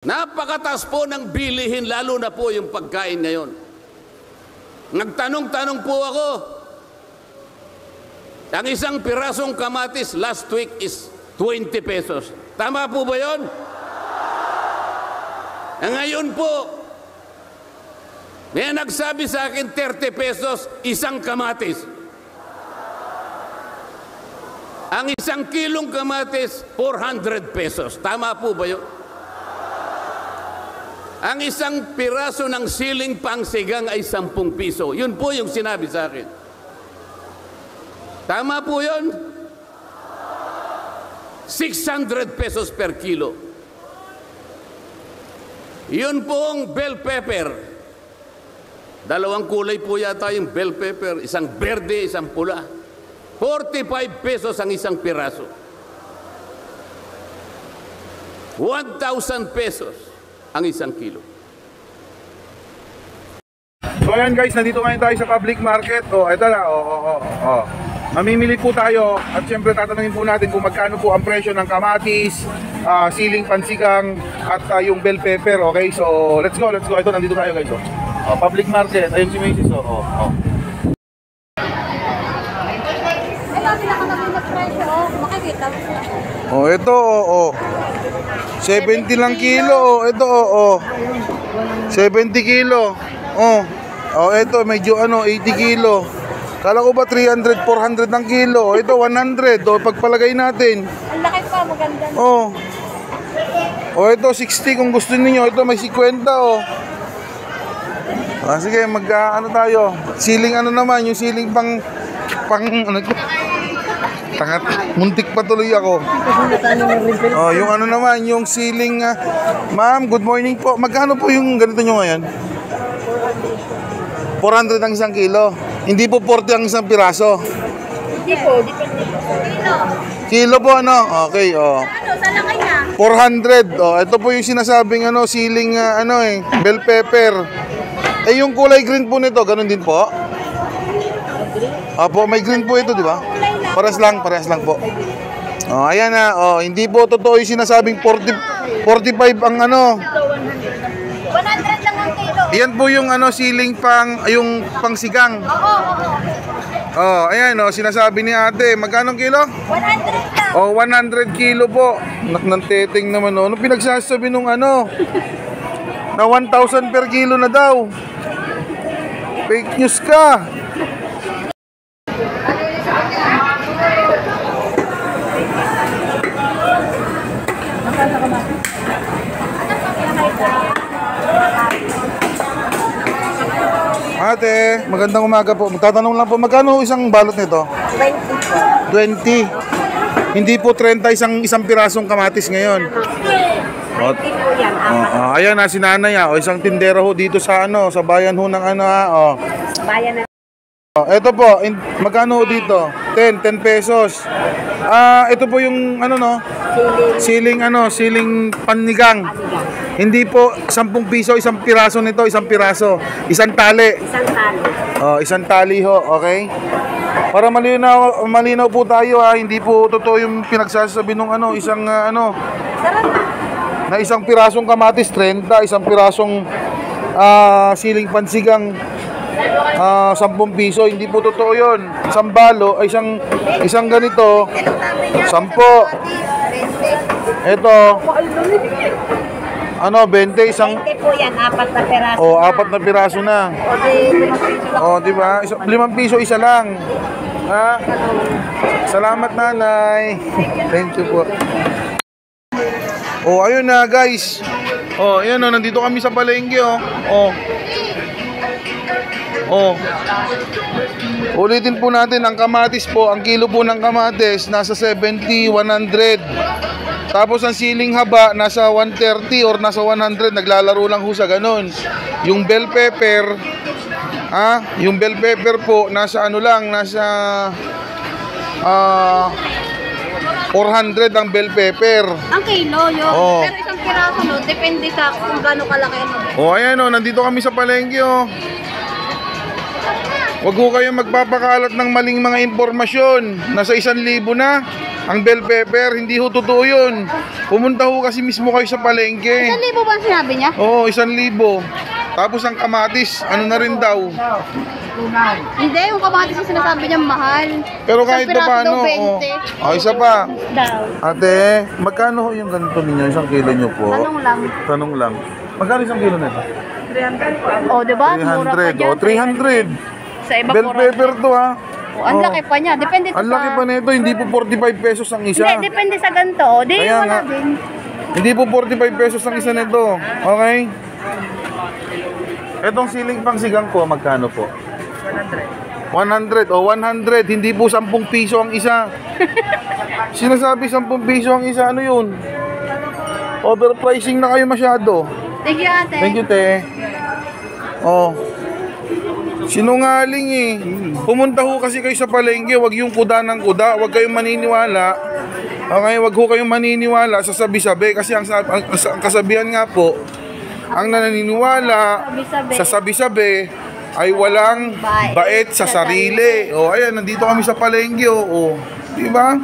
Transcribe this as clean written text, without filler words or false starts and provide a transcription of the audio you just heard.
Napakataas po ng bilihin, lalo na po yung pagkain ngayon. Nagtanong-tanong po ako, ang isang pirasong kamatis last week is 20 pesos. Tama po ba yun? Ngayon po, may nagsabi sa akin 30 pesos isang kamatis. Ang isang kilong kamatis, 400 pesos. Tama po ba yun? Ang isang piraso ng siling pangsigang ay 10 piso. Yun po yung sinabi sa akin. Tama po yun? 600 pesos per kilo. Yun pong bell pepper. Dalawang kulay po yata yung bell pepper. Isang berde, isang pula. 45 pesos ang isang piraso. 1,000 pesos ang isang kilo. So ayan guys, nandito ngayon tayo sa public market. Ito na, mamimili po tayo at syempre tatanungin po natin kung magkano po ang presyo ng kamatis, siling pansigang at yung bell pepper. Okay, so let's go. Ito, nandito tayo guys. Public market, ayun si Macy's. Ito, 70 lang kilo. Ito, 70 kilo. Ito medyo 80 kilo. Kala ko ba 300, 400 ng kilo. Ito 100. Pagpalagay natin. Ang laki pa, maganda. Ito 60 kung gusto niyo. Ito may 50 sige, ano tayo? Siling naman, yung siling pang tangat, muntik pa tuloy ako. Yung naman, yung siling ma'am, good morning po. Magkano po yung ganito nyo ngayon? 400 ang isang kilo. Hindi po 40 ang isang piraso. Hindi po, depende po. Kilo po Okay, Sa laki niya? 400. Ito po yung sinasabing siling bell pepper. Yung kulay green po nito, ganun din po? Apo, may green po ito, di ba? Parehas lang po. Ayan na. Hindi po totoo yung sinasabing 45 ang 100 lang ang kilo. Yan po yung siling yung pangsigang. Ayan sinasabi ni ate. Magkano kilo? 100 lang. 100 kilo po. Ng teteng naman Ano pinagsasabi nung na 1,000 per kilo na daw? Fake news ka. Ate, magandang umaga po. Magtatanong lang po, magkano isang balot nito? 20. Hindi po 30 isang pirasong kamatis ngayon. Ayan si nanay isang tindera ho dito sa sa bayan ho ng Bayan na. Ito po, magkano ho dito? 10 pesos. Ito po yung siling panigang. Hindi po 10 piso isang piraso nito, isang piraso. Isang tali. Isang tali ho, okay? Para malinaw po tayo hindi po totoo yung pinagsasabi nung isang na isang pirasong kamatis 30, isang pirasong siling pansigang 10 piso. Hindi po totoo yun. Isang balo, isang ganito 10. Ito 20 isang 20 po yan, 4 na peraso. 4 na piraso na. Di ba? 5 piso isa lang. Salamat nanay. Thank you po. Ayun na guys. Ayan nandito kami sa palengke Ulitin po natin ang kamatis po. Ang kilo po ng kamatis nasa 70, 100. Tapos ang siling haba nasa 130 or nasa 100. Naglalaro lang ho sa ganun. Yung bell pepper yung bell pepper po nasa nasa 400 ang bell pepper. Ang kilo yun. Pero isang piraso depende sa kung gaano kalaki ayan nandito kami sa palengke Huwag ho kayong magpapakalat ng maling mga impormasyon. Nasa 1,000 na. Ang bell pepper, hindi ho totoo yun. Pumunta ho kasi mismo kayo sa palengke. 1,000 ba ang sinabi niya? Oo, 1,000. Tapos ang kamatis, ano na rin daw. Hindi, yung kamatis yung sinasabi niya mahal. Pero kahit Isang pa piraso paano, daw, 20. isa pa. Daw. Ate, magkano ho yung ganito ninyo? 1 kilo nyo po? Tanong lang. Tanong lang. Magkano 1 kilo nito? O, diba? Mura pa 300. dyan. O, 300. Sa iba Bell pepper to ha. O, ang laki pa niya. Depende Ang laki pa nito, hindi po 45 pesos ang isa. Hindi, depende sa ganito. O, di Kaya wala nga. din. Hindi po 45 pesos ang isa nito. Okay? Etong siling pangsigang po, magkano po? 100. O, 100. Hindi po 10 piso ang isa. Sinasabi 10 piso ang isa. Ano yun? Overpricing na kayo masyado. Thank you, ate. Thank you, te. Oh. Sinungaling eh. Pumunta ho kasi kayo sa palengke, wag yung kuda ng kuda, wag kayong maniniwala. Okay, wag ho kayong maniniwala sa sabi-sabi kasi ang kasabihan nga po, ang naniniwala Sabi-sabi. sa sabi-sabi ay walang bait sa sarili. Oh, ayan, nandito kami sa palengke, oh. Di ba?